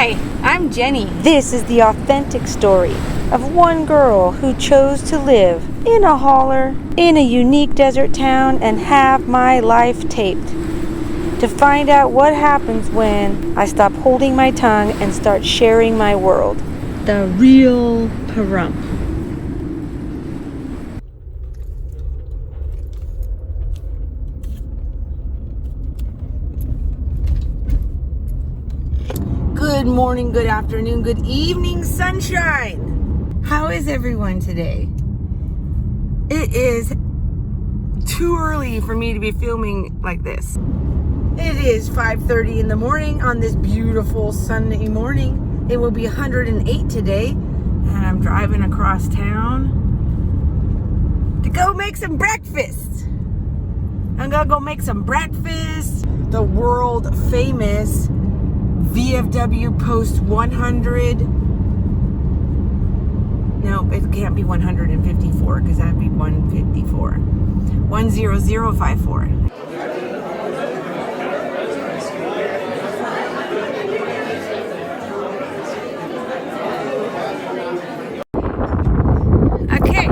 Hi, I'm Jenny. This is the authentic story of one girl who chose to live in a holler, in a unique desert town, and have my life taped. To find out what happens when I stop holding my tongue and start sharing my world. The real Pahrump. Good morning, good afternoon, good evening, sunshine. How is everyone today? It is too early for me to be filming like this. It is 5:30 in the morning on this beautiful Sunday morning. It will be 108 today, and I'm driving across town to go make some breakfast. I'm gonna go make some breakfast. The world famous VFW Post 100. No, it can't be 154 because that'd be 154. 10054. Okay,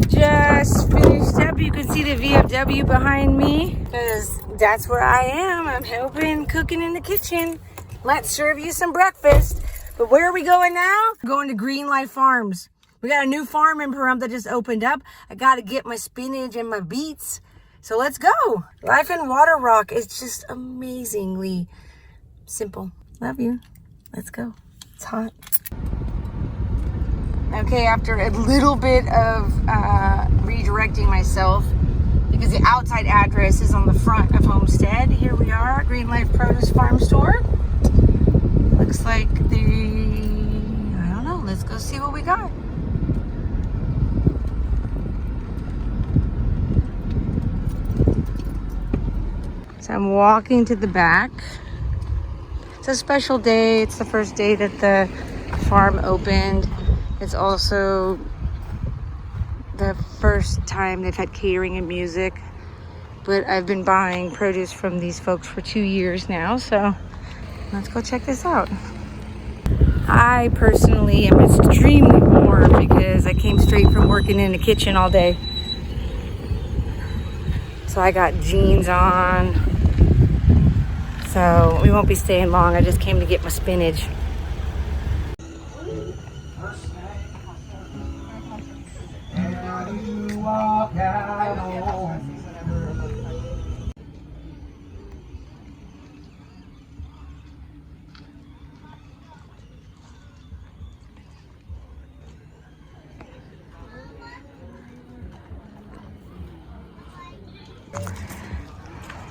just finished up. You can see the VFW behind me because that's where I am. I'm helping, cooking in the kitchen. Let's serve you some breakfast. But where are we going now? We're going to Green Life Farms. We got a new farm in Pahrump that just opened up. I got to get my spinach and my beets. So let's go. Life in Water Rock is just amazingly simple. Love you. Let's go. It's hot. Okay, after a little bit of redirecting myself, because the outside address is on the front of Homestead. Here we are, Green Life Produce Farm Store. Looks like I don't know, let's go see what we got. So I'm walking to the back. It's a special day. It's the first day that the farm opened. It's also the first time they've had catering and music, but I've been buying produce from these folks for 2 years now, so let's go check this out. I personally am extremely warm because I came straight from working in the kitchen all day. So I got jeans on, so we won't be staying long. I just came to get my spinach.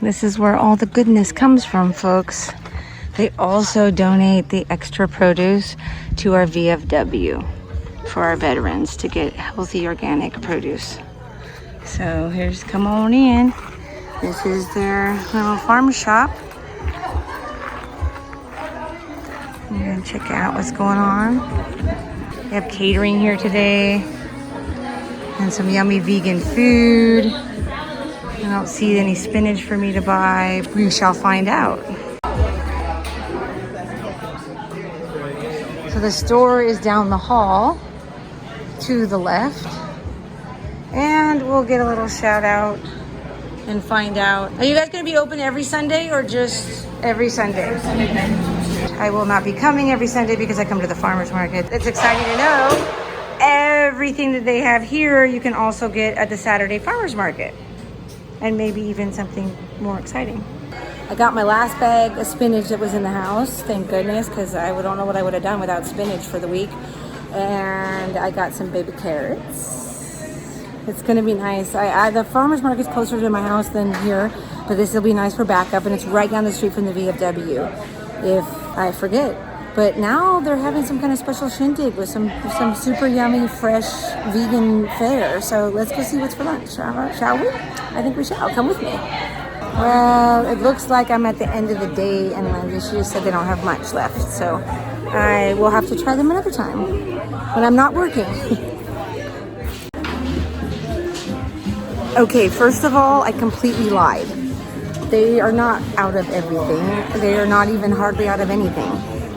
This is where all the goodness comes from, folks. They also donate the extra produce to our VFW for our veterans to get healthy organic produce. So here's, come on in. This is their little farm shop. I'm gonna check out what's going on. They have catering here today and some yummy vegan food. I don't see any spinach for me to buy. We shall find out. So the store is down the hall to the left. And we'll get a little shout out and find out. Are you guys going to be open every Sunday or just every Sunday? I will not be coming every Sunday because I come to the farmer's market. It's exciting to know everything that they have here you can also get at the Saturday farmer's market. And maybe even something more exciting. I got my last bag of spinach that was in the house, thank goodness, because I don't know what I would have done without spinach for the week. And I got some baby carrots. It's gonna be nice. The farmer's market's closer to my house than here, but this will be nice for backup, and it's right down the street from the VFW, if I forget. But now they're having some kind of special shindig with some super yummy, fresh, vegan fare. So let's go see what's for lunch, shall we? I think we shall. Come with me. Well, it looks like I'm at the end of the day, and my just said they don't have much left. So I will have to try them another time when I'm not working. Okay, first of all, I completely lied. They are not out of everything. They are not even hardly out of anything.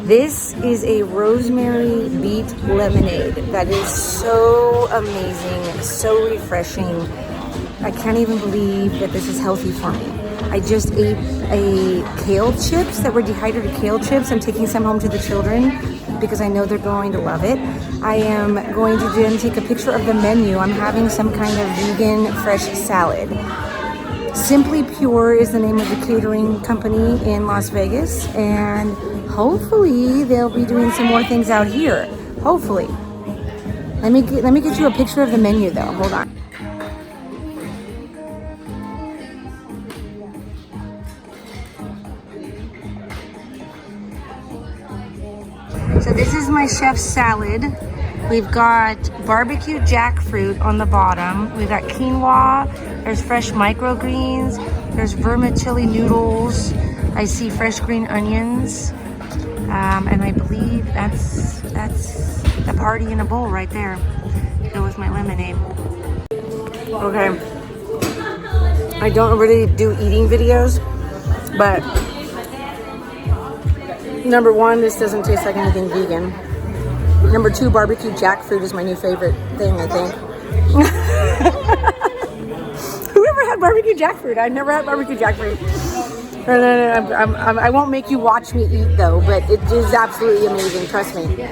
This is a rosemary beet lemonade that is so amazing, so refreshing. I can't even believe that this is healthy for me. I just ate a kale chips that were dehydrated kale chips. I'm taking some home to the children because I know they're going to love it. I am going to then take a picture of the menu. I'm having some kind of vegan fresh salad. Simply Pure is the name of the catering company in Las Vegas, and hopefully they'll be doing some more things out here. Hopefully. Let me get you a picture of the menu though. Hold on. So this is my chef's salad. We've got barbecue jackfruit on the bottom. We've got quinoa. There's fresh microgreens. There's vermicelli noodles. I see fresh green onions. And I believe that's the party in a bowl right there. Go with my lemonade. Okay. I don't really do eating videos, but number one, this doesn't taste like anything vegan. Number two, barbecue jackfruit is my new favorite thing, I think. Whoever had barbecue jackfruit? I've never had barbecue jackfruit. I won't make you watch me eat though, but it is absolutely amazing, trust me.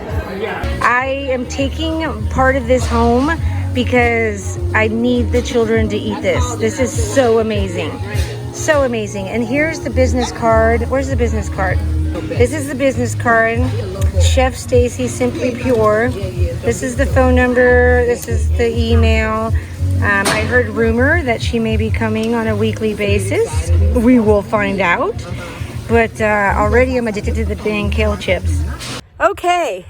I am taking part of this home because I need the children to eat this. This is so amazing. So amazing. And here's the business card. Where's the business card? This is the business card. Chef Stacy, Simply Pure. This is the phone number. This is the email. I heard rumor that she may be coming on a weekly basis. We will find out. But already I'm addicted to the dang kale chips. Okay.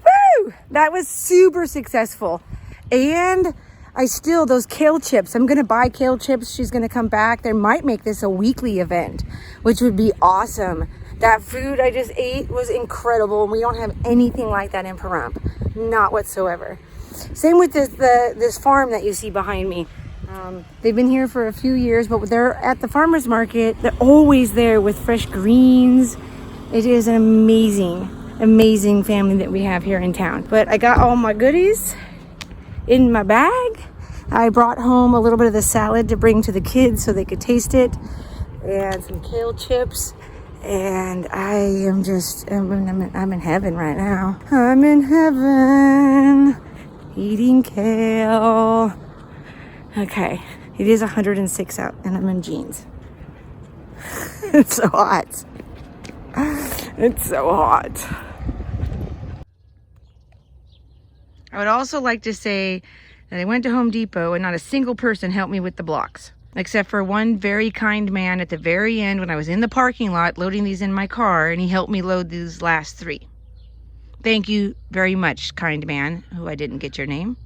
Woo! That was super successful. And those kale chips, I'm going to buy kale chips. She's going to come back. They might make this a weekly event, which would be awesome. That food I just ate was incredible. And we don't have anything like that in Pahrump. Not whatsoever. Same with this farm that you see behind me. They've been here for a few years, but they're at the farmer's market. They're always there with fresh greens. It is an amazing family that we have here in town. But I got all my goodies in my bag. I brought home a little bit of the salad to bring to the kids so they could taste it, and some kale chips. And I am just, I'm in heaven right now. I'm in heaven, eating kale. Okay, it is 106 out and I'm in jeans. It's so hot. It's so hot. I would also like to say that I went to Home Depot and not a single person helped me with the blocks, except for one very kind man at the very end when I was in the parking lot loading these in my car, and he helped me load these last 3. Thank you very much, kind man, who I didn't get your name.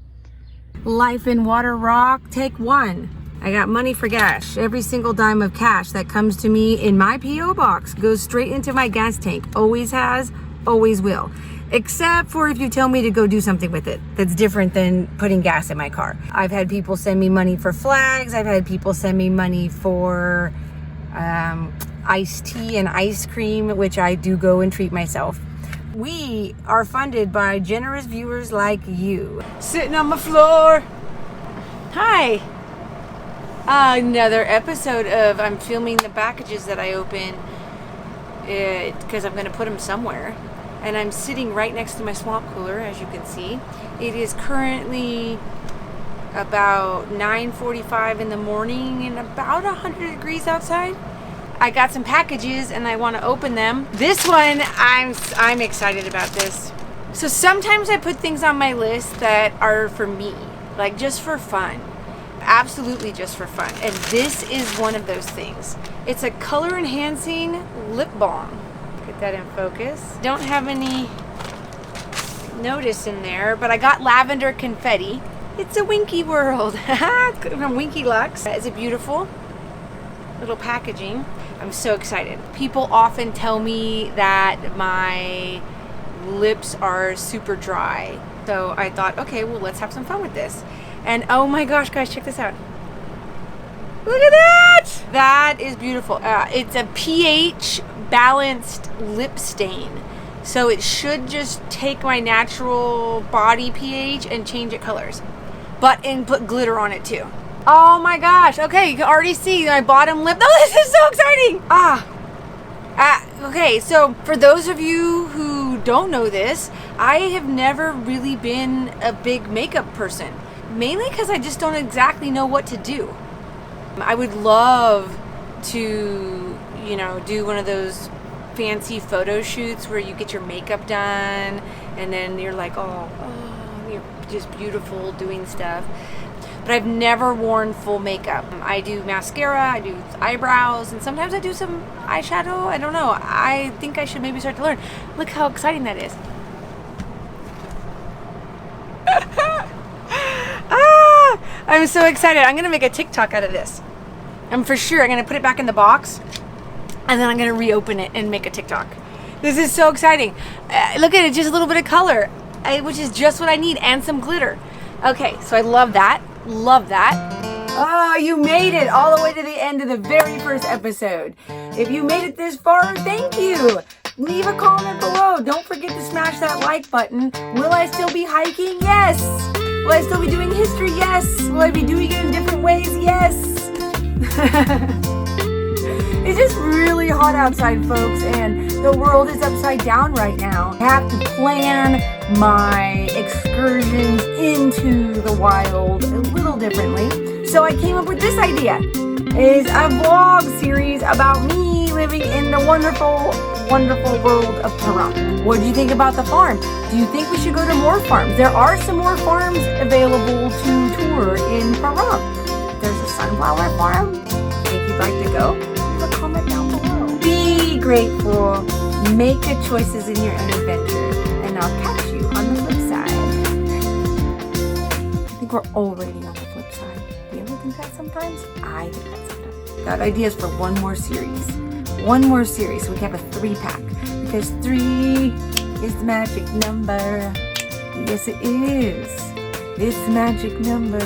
Life in Water Rock, take 1. I got money for gas. Every single dime of cash that comes to me in my P.O. box goes straight into my gas tank. Always has, always will. Except for if you tell me to go do something with it that's different than putting gas in my car. I've had people send me money for flags. I've had people send me money for iced tea and ice cream, which I do go and treat myself. We are funded by generous viewers like you. Sitting on my floor. Hi. Another episode of I'm filming the packages that I open because I'm going to put them somewhere. And I'm sitting right next to my swamp cooler, as you can see. It is currently about 9:45 in the morning and about 100 degrees outside. I got some packages and I want to open them. This one, I'm excited about this. So sometimes I put things on my list that are for me, like just for fun. Absolutely just for fun. And this is one of those things. It's a color enhancing lip balm. Get that in focus. Don't have any notice in there, but I got lavender confetti. It's a Winky World. From Winky Lux. Is it beautiful? Little packaging. I'm so excited. People often tell me that my lips are super dry. So I thought, okay, well, let's have some fun with this. And oh my gosh, guys, check this out. Look at that! That is beautiful. It's a pH balanced lip stain. So it should just take my natural body pH and change it colors. And put glitter on it too. Oh my gosh. Okay, you can already see my bottom lip. Oh, this is so exciting! Okay, so for those of you who don't know this, I have never really been a big makeup person. Mainly because I just don't exactly know what to do. I would love to, do one of those fancy photo shoots where you get your makeup done and then you're like, oh, you're just beautiful doing stuff. But I've never worn full makeup. I do mascara, I do eyebrows, and sometimes I do some eyeshadow. I don't know. I think I should maybe start to learn. Look how exciting that is. I'm so excited. I'm going to make a TikTok out of this. I'm for sure. I'm going to put it back in the box, and then I'm going to reopen it and make a TikTok. This is so exciting. Look at it, just a little bit of color, which is just what I need, and some glitter. Okay, so I love that. Love that. Oh, you made it all the way to the end of the very first episode. If you made it this far, thank you. Leave a comment below. Don't forget to smash that like button. Will I still be hiking? Yes. Will I still be doing history? Yes. Will I be doing it in different ways? Yes. It's just really hot outside, folks, and the world is upside down right now. I have to plan my excursions into the wild a little differently. So I came up with this idea. Is a vlog series about me living in the wonderful, wonderful world of Pahrump. What do you think about the farm? Do you think we should go to more farms? There are some more farms available to tour in Pahrump. There's a sunflower farm. If you'd like to go, leave a comment down below. Be grateful. Make good choices in your own adventure. And I'll catch you on the flip side. I think we're already on the flip side. Do you ever think that sometimes? I think that sometimes. Got ideas for one more series. One more series so we can have a 3-pack. Because 3 is the magic number. Yes, it is. It's the magic number.